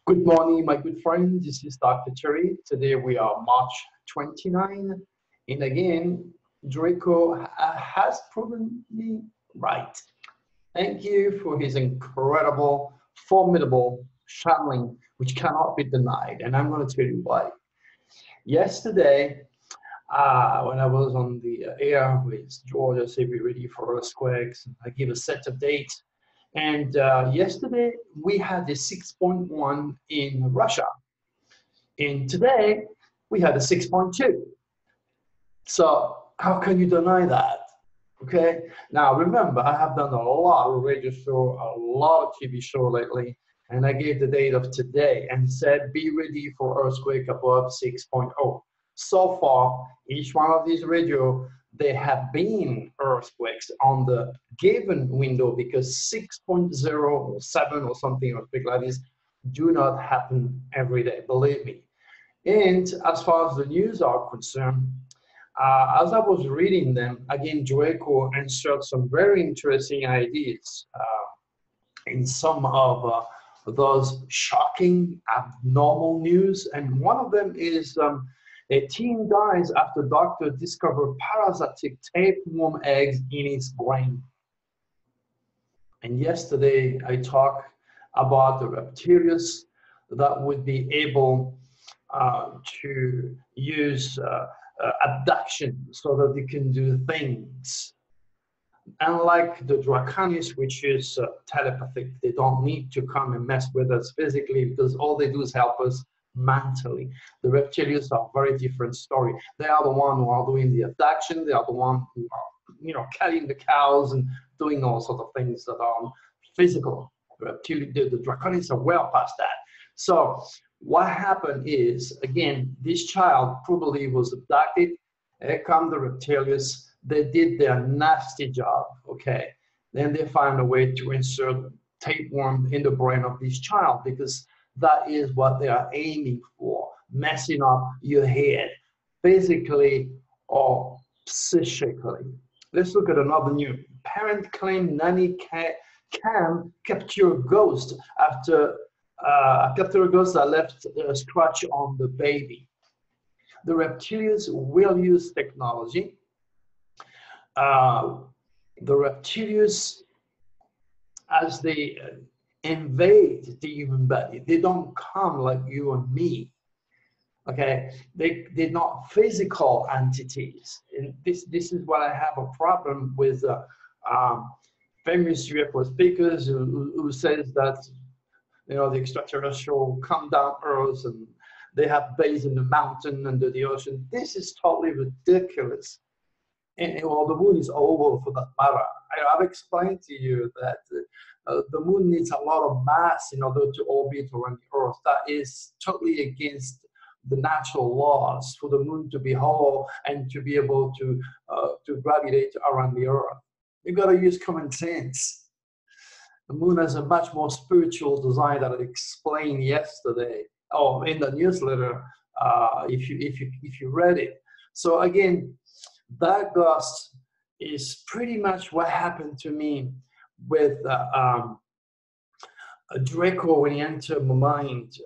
Good morning, my good friend. This is Dr. Turi. Today we are March 29, and again, Draco has proven me right. Thank you for his incredible, formidable channeling, which cannot be denied, and I'm going to tell you why. Yesterday, when I was on the air with Georgia, say be ready for earthquakes, I give a set of dates. And yesterday we had a 6.1 in Russia. And today we had a 6.2. So how can you deny that? Okay. Now remember, I have done a lot of radio show, a lot of TV show lately, and I gave the date of today and said, be ready for earthquake above 6.0. So far, each one of these radio, there have been earthquakes on the given window because 6.0 or 7 or something or big like this do not happen every day, believe me. And as far as the news are concerned, as I was reading them, again, Draco answered some very interesting ideas in some of those shocking, abnormal news. And one of them is a teen dies after doctor discovered parasitic tapeworm eggs in his brain. And yesterday I talked about the reptilians that would be able to use abduction so that they can do things. Unlike the Draconis, which is telepathic, they don't need to come and mess with us physically because all they do is help us mentally. The reptilians are a very different story. They are the one who are doing the abduction. They are the one who are, killing the cows and doing all sorts of things that are physical. The Draconis are well past that. So what happened is, again, this child probably was abducted. Here come the reptilians. They did their nasty job, okay? Then they found a way to insert tapeworm in the brain of this child because that is what they are aiming for, messing up your head, physically or psychically. Let's look at another news. Parent claim nanny can capture a ghost after a ghost that left a scratch on the baby. The reptilians will use technology. The reptilians, as they invade the human body, they don't come like you and me. Okay, they're not physical entities. And this is what I have a problem with famous UFO speakers who says that the extraterrestrial come down Earth and they have base in the mountain under the ocean. This is totally ridiculous. And well, the moon is oval for that matter. I've explained to you that the moon needs a lot of mass in order to orbit around the Earth. That is totally against the natural laws for the moon to be hollow and to be able to gravitate around the Earth. You've got to use common sense. The moon has a much more spiritual design that I explained yesterday, or in the newsletter, if you read it. So again, that ghost is pretty much what happened to me with Draco when he entered my mind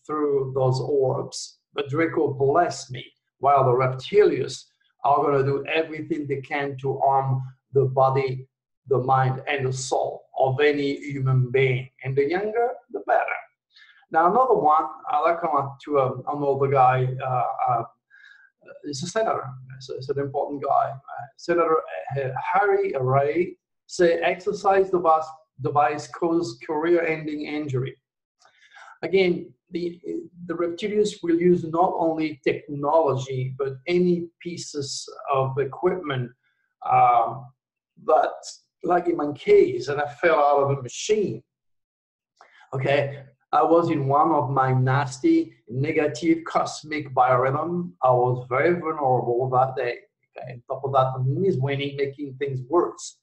through those orbs. But Draco blessed me, while the reptilians are going to do everything they can to harm the body, the mind, and the soul of any human being. And the younger, the better. Now, another one, I like to another guy. He's a senator. It's an important guy. Senator Harry Ray say exercise device causes career-ending injury. Again, the reptilians will use not only technology but any pieces of equipment. But like in my case, and I fell out of a machine. Okay. I was in one of my nasty, negative cosmic biorhythm. I was very vulnerable that day. Okay? On top of that, the moon is waning, making things worse.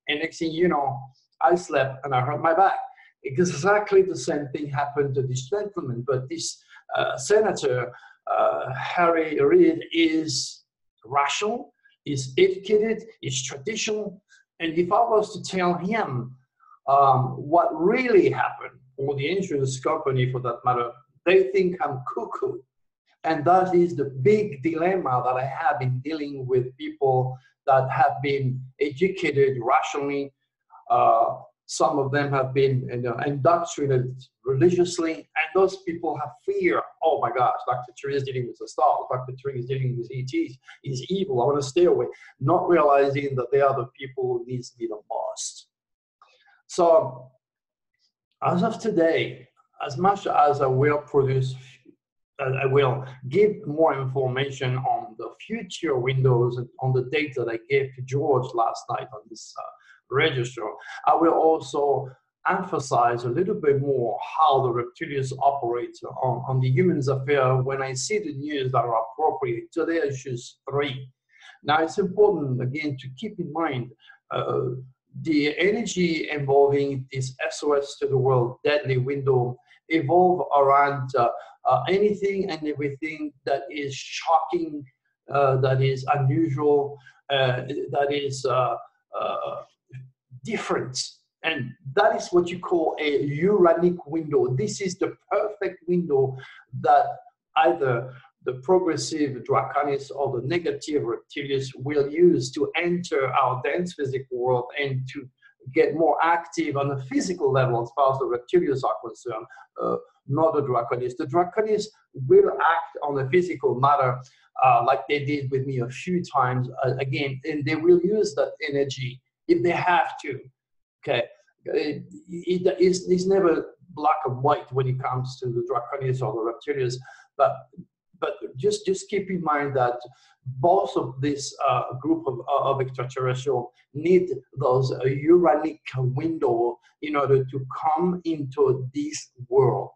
And next thing you know, I slept and I hurt my back. Exactly the same thing happened to this gentleman. But this senator, Harry Reid, is rational, is educated, is traditional. And if I was to tell him what really happened, or the insurance company for that matter, they think I'm cuckoo. And that is the big dilemma that I have in dealing with people that have been educated rationally. Some of them have been indoctrinated religiously, and those people have fear. Oh my gosh, Dr. Turi is dealing with the stars. Dr. Turi is dealing with ETs. He's evil. I want to stay away. Not realizing that they are the people who needs me the most. So as of today, as much as I will produce, I will give more information on the future windows and on the data that I gave to George last night on this register. I will also emphasize a little bit more how the reptilians operate on the human's affair when I see the news that are appropriate. Today I choose 3. Now it's important again to keep in mind the energy involving this SOS to the world deadly window evolve around anything and everything that is shocking, that is unusual, that is different. And that is what you call a Uranic window. This is the perfect window that either the progressive Draconis or the negative reptilians will use to enter our dense physical world and to get more active on a physical level as far as the reptilians are concerned, not the Draconis. The Draconis will act on the physical matter like they did with me a few times again, and they will use that energy if they have to. Okay, it's never black and white when it comes to the Draconis or the reptilians, but just keep in mind that both of this group of extraterrestrial need those Uranic window in order to come into this world.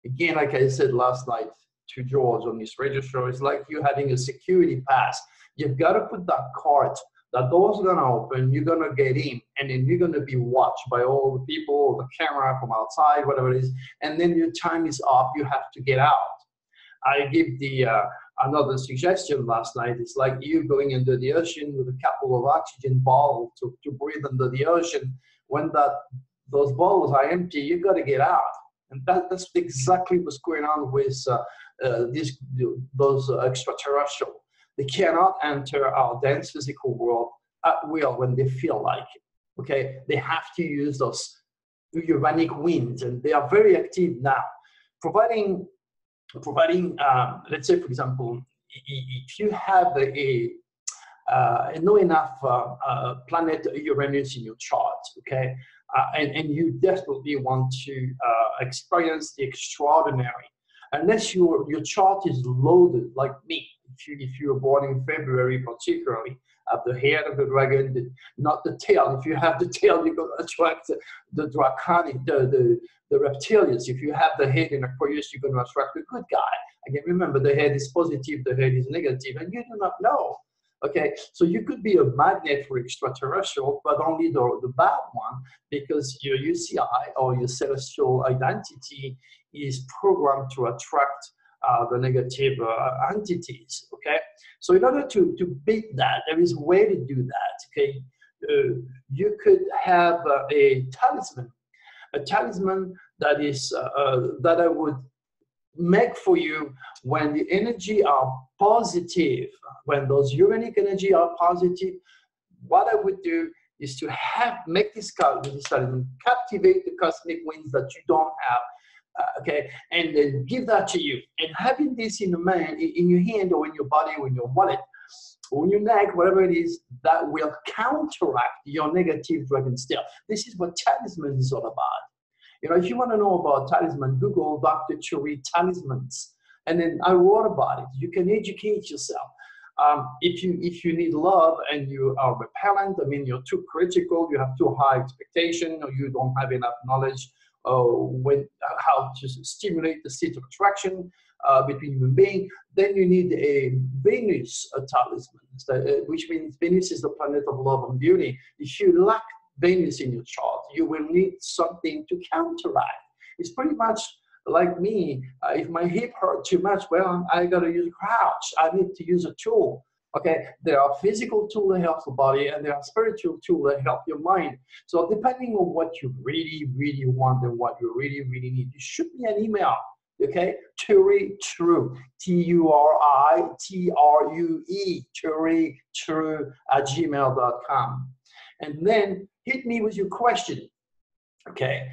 Again, like I said last night to George on this register, it's like you having a security pass. You've got to put that card. That door's gonna open, you're gonna get in, and then you're gonna be watched by all the people, the camera from outside, whatever it is, and then your time is up, you have to get out. I give the another suggestion last night. It's like you going into the ocean with a couple of oxygen bottles to breathe under the ocean. When those bottles are empty, you got to get out. And that's exactly what's going on with those extraterrestrial. They cannot enter our dense physical world at will when they feel like it. Okay, they have to use those Uranic winds, and they are very active now, providing let's say, for example, if you have know enough planet Uranus in your chart, okay, and you desperately want to experience the extraordinary, unless your chart is loaded like me. If you were born in February, particularly, have the head of the dragon, not the tail. If you have the tail, you're going to attract the draconic, the reptilians. If you have the head in Aquarius, you're going to attract the good guy. Again, remember, the head is positive, the head is negative, and you do not know. Okay, so you could be a magnet for extraterrestrial, but only the bad one, because your UCI or your celestial identity is programmed to attract the negative entities. Okay, so in order to beat that, there is a way to do that. Okay, you could have a talisman that is that I would make for you when the energy are positive, when those Uranic energy are positive. What I would do is to make this talisman captivate the cosmic winds that you don't have. Okay, and then give that to you. And having this in your hand or in your body or in your wallet or in your neck, whatever it is, that will counteract your negative dragon steel. This is what talisman is all about. You know, if you want to know about talisman, Google Dr. Turi talismans, and then I wrote about it. You can educate yourself. If you need love and you are repellent, I mean, you're too critical, you have too high expectation, or you don't have enough knowledge how to stimulate the state of attraction between human beings, then you need a Venus talisman, which means Venus is the planet of love and beauty. If you lack Venus in your chart, you will need something to counteract. It's pretty much like me. If my hip hurt too much, well, I got to use a crouch. I need to use a tool Okay, there are physical tools that help the body, and there are spiritual tools that help your mind. So depending on what you really, really want and what you really, really need, you shoot me an email. Okay, Turi True, T-U-R-I-T-R-U-E, Turi True @gmail.com, and then hit me with your question. Okay.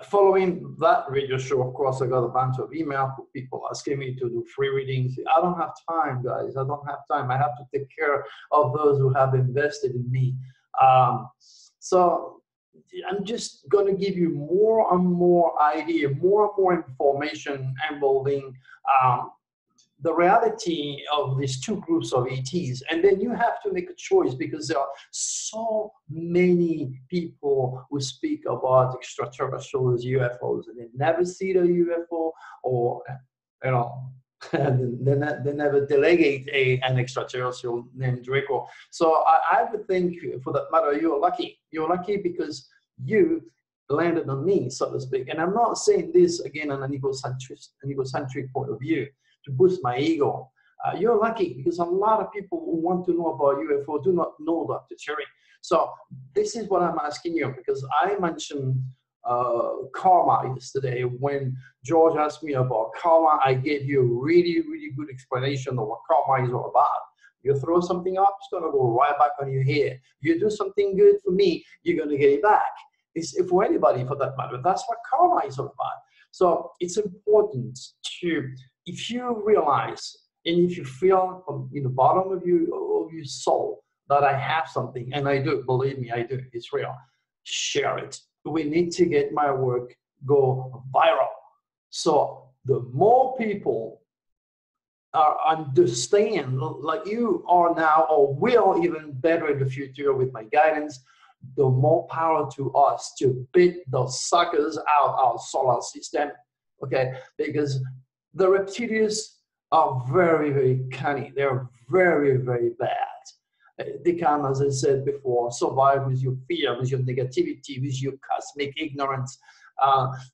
Following that radio show, of course, I got a bunch of email from people asking me to do free readings. I don't have time, guys. I don't have time. I have to take care of those who have invested in me. So I'm just going to give you more and more idea, more and more information involving the reality of these two groups of ETs. And then you have to make a choice, because there are so many people who speak about extraterrestrials, UFOs, and they never see the UFO, or, you know, they never delegate an extraterrestrial named Draco. So I would think, for that matter, you're lucky. You're lucky because you landed on me, so to speak. And I'm not saying this, again, on an egocentric point of view, to boost my ego. You're lucky, because a lot of people who want to know about UFO do not know Dr. Turi. So this is what I'm asking you, because I mentioned karma yesterday. When George asked me about karma, I gave you a really, really good explanation of what karma is all about. You throw something up, it's going to go right back on your head. You do something good for me, you're going to get it back. It's for anybody, for that matter. That's what karma is all about. So it's important to, if you realize and if you feel from in the bottom of your soul that I have something, and I do, believe me, I do, it's real, share it. We need to get my work go viral. So the more people understand, like you are now, or will even better in the future with my guidance, the more power to us to beat those suckers out our solar system. Okay, because the reptilians are very, very cunning. They're very, very bad. They can, as I said before, survive with your fear, with your negativity, with your cosmic ignorance.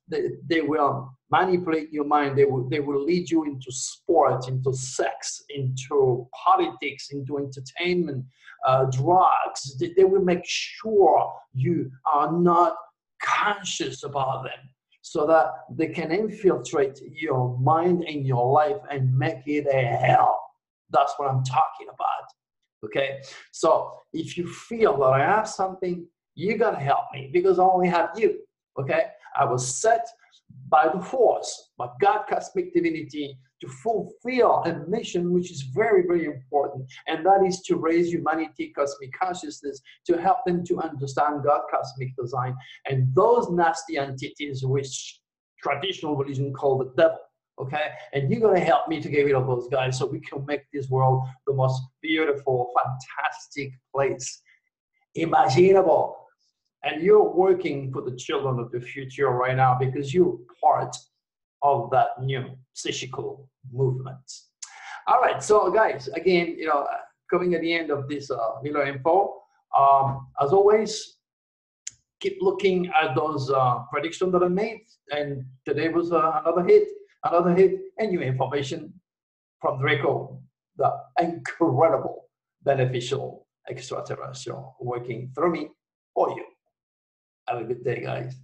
They will manipulate your mind. They will lead you into sport, into sex, into politics, into entertainment, drugs. They will make sure you are not conscious about them, so that they can infiltrate your mind and your life and make it a hell. That's what I'm talking about. Okay, so if you feel that I have something, you gotta help me, because I only have you. Okay, I was set by the force, by God, cosmic divinity, to fulfill a mission which is very, very important, and that is to raise humanity, cosmic consciousness, to help them to understand God, cosmic design, and those nasty entities which traditional religion call the devil. Okay, and you're going to help me to get rid of those guys, so we can make this world the most beautiful, fantastic place imaginable. And you're working for the children of the future right now, because you're part of that new psychical movement. All right, so guys, again, coming at the end of this little info, as always, keep looking at those predictions that I made, and today was another hit, and new information from Draco, the incredible, beneficial extraterrestrial working through me for you. Have a good day, guys.